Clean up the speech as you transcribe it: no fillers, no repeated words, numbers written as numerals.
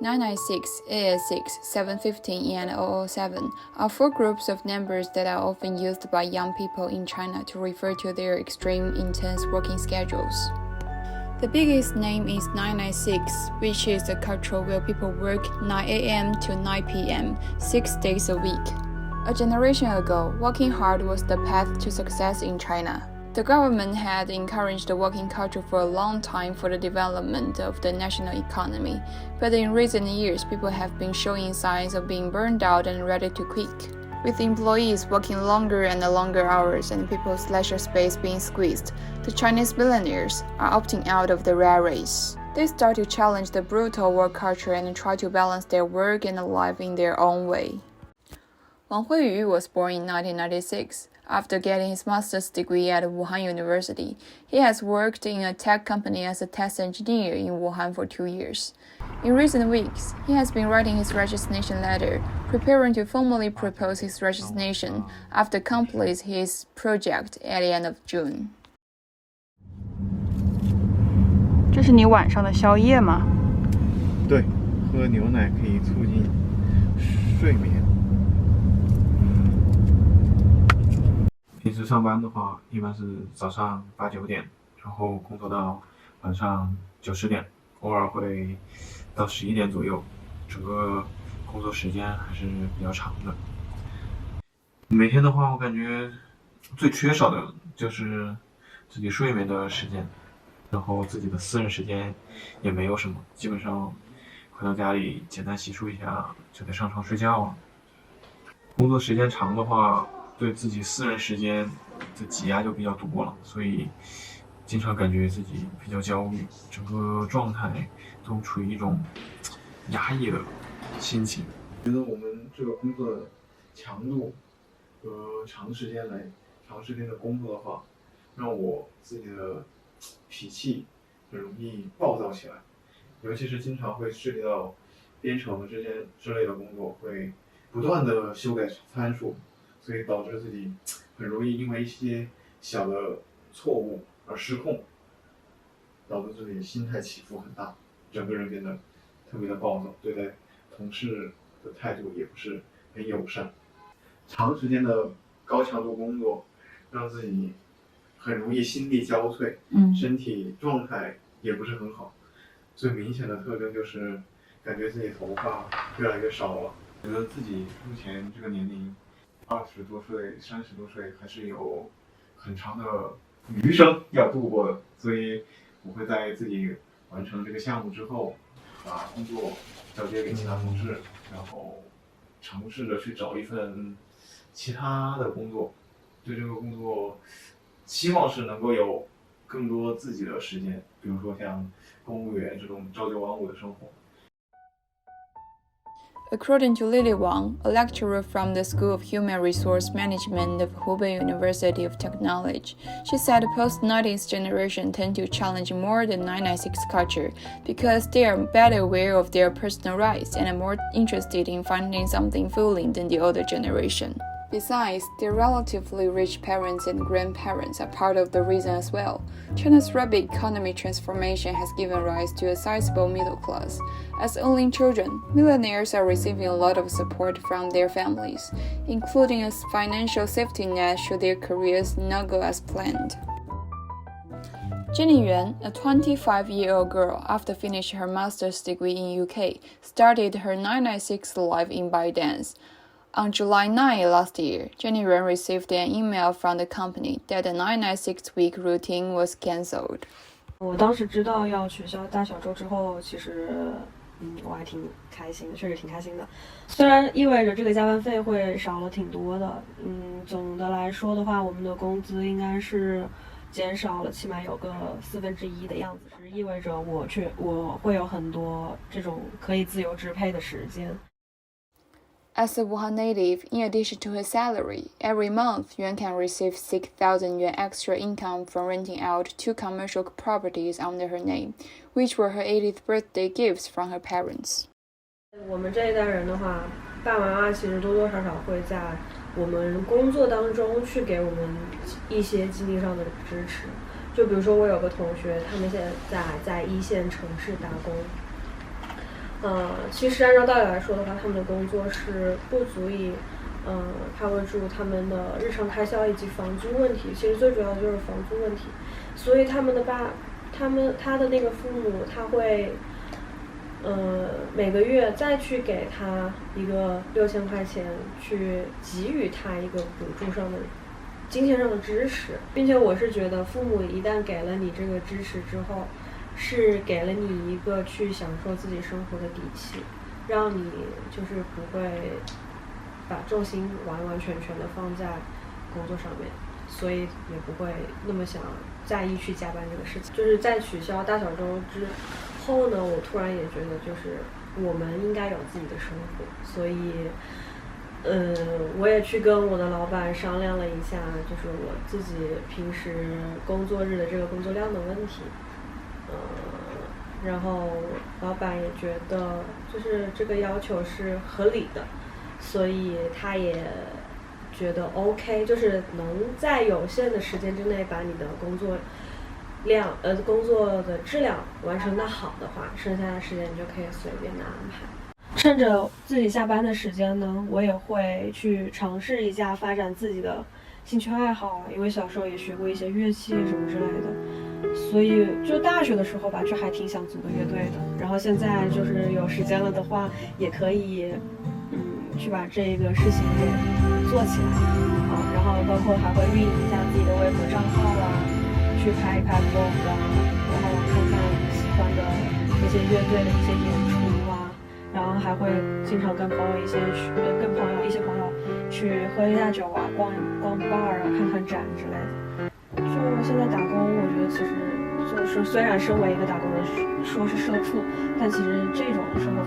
996, 886, 715, and 007 are four groups of numbers that are often used by young people in China to refer to their extreme intense working schedules. The biggest name is 996, which is a culture where people work 9 a.m. to 9 p.m., 6 days a week. A generation ago, working hard was the path to success in China. The government had encouraged the working culture for a long time for the development of the national economy, but in recent years, people have been showing signs of being burned out and ready to quit. With employees working longer and longer hours and people's leisure space being squeezed, the Chinese billionaires are opting out of the rat race. They start to challenge the brutal work culture and try to balance their work and life in their own way. Wang Huiyu was born in 1996. After getting his master's degree at Wuhan University, he has worked in a tech company as a test engineer in Wuhan for 2 years. In recent weeks, he has been writing his resignation letter, preparing to formally propose his resignation after completing his project at the end of June. 这是你晚上的宵夜吗？对，喝牛奶可以促进睡眠。平时上班的话，一般是早上8、9点，然后工作到晚上9、10点，偶尔会到11点左右，整个工作时间还是比较长的。每天的话，我感觉最缺少的就是自己睡眠的时间，然后自己的私人时间也没有什么，基本上回到家里简单洗漱一下就得上床睡觉了。工作时间长的话，对自己私人时间的挤压就比较多了，所以经常感觉自己比较焦虑，整个状态都处于一种压抑的心情。觉得我们这个工作的强度和长时间的工作的话，让我自己的脾气很容易暴躁起来，尤其是经常会涉及到编程之类的工作，会不断的修改参数，所以导致自己很容易因为一些小的错误而失控，导致自己心态起伏很大，整个人变得特别的暴躁，对待同事的态度也不是很友善。长时间的高强度工作让自己很容易心力交瘁，身体状态也不是很好。最明显的特征就是感觉自己头发越来越少了。觉得自己目前这个年龄，20多岁、30多岁，还是有很长的余生要度过的，所以我会在自己完成这个项目之后，把工作交接给其他同事，然后尝试着去找一份其他的工作，对这个工作希望是能够有更多自己的时间，比如说像公务员这种朝九晚5的生活。According to Lily Wang, a lecturer from the School of Human Resource Management of Hubei University of Technology, she said post-90s generation tend to challenge more the 996 culture because they are better aware of their personal rights and are more interested in finding something fulfilling than the older generation. Besides, their relatively rich parents and grandparents are part of the reason as well. China's rapid economic transformation has given rise to a sizable middle class. As only children, millionaires are receiving a lot of support from their families, including a financial safety net should their careers not go as planned. Jenny Yuan, a 25-year-old girl, after finishing her master's degree in UK, started her 996 life in ByteDance. On July 9 last year, Jenny Yuan received an email from the company that the 996-week routine was cancelled. 我当时知道要取消大小周之后，其实我还挺开心的，确实挺开心的。虽然意味着这个加班费会少了挺多的，总的来说的话，我们的工资应该是减少了，起码有个1/4的样子，是意味着我会有很多这种可以自由支配的时间。As a Wuhan native, in addition to her salary, every month Yuan can receive 6,000 yuan extra income from renting out 2 commercial properties under her name, which were her 80th birthday gifts from her parents. 我们这一代人的话，爸爸妈妈其实多多少少会在我们工作当中去给我们一些经济上的支持。就比如说我有个同学，他们现在在1线城市打工。其实按照道理来说的话，他们的工作是不足以cover住他们的日常开销以及房租问题。其实最主要的就是房租问题，所以他的那个父母他会每个月再去给他一个6000块钱，去给予他一个补助上的金钱上的支持，并且我是觉得父母一旦给了你这个支持之后，是给了你一个去享受自己生活的底气，让你就是不会把重心完完全全的放在工作上面，所以也不会那么想在意去加班这个事情。就是在取消大小周之后呢，我突然也觉得就是我们应该有自己的生活，所以我也去跟我的老板商量了一下，就是我自己平时工作日的这个工作量的问题，然后老板也觉得就是这个要求是合理的，所以他也觉得 OK， 就是能在有限的时间之内把你的工作的质量完成的好的话，剩下的时间你就可以随便的安排。趁着自己下班的时间呢，我也会去尝试一下发展自己的兴趣爱好，因为小时候也学过一些乐器什么之类的，所以就大学的时候吧，就还挺想组个乐队的。然后现在就是有时间了的话，也可以去把这个事情给做起来啊。然后包括还会运营一下自己的微博账号啊，去拍一拍 vlog 啊，然后看看喜欢的那些乐队的一些演出啊。然后还会经常跟一些朋友去喝一下酒啊，逛 bar 啊，看看展之类的。就现在打工，我觉得其实就是虽然身为一个打工人说是社畜，但其实这种生活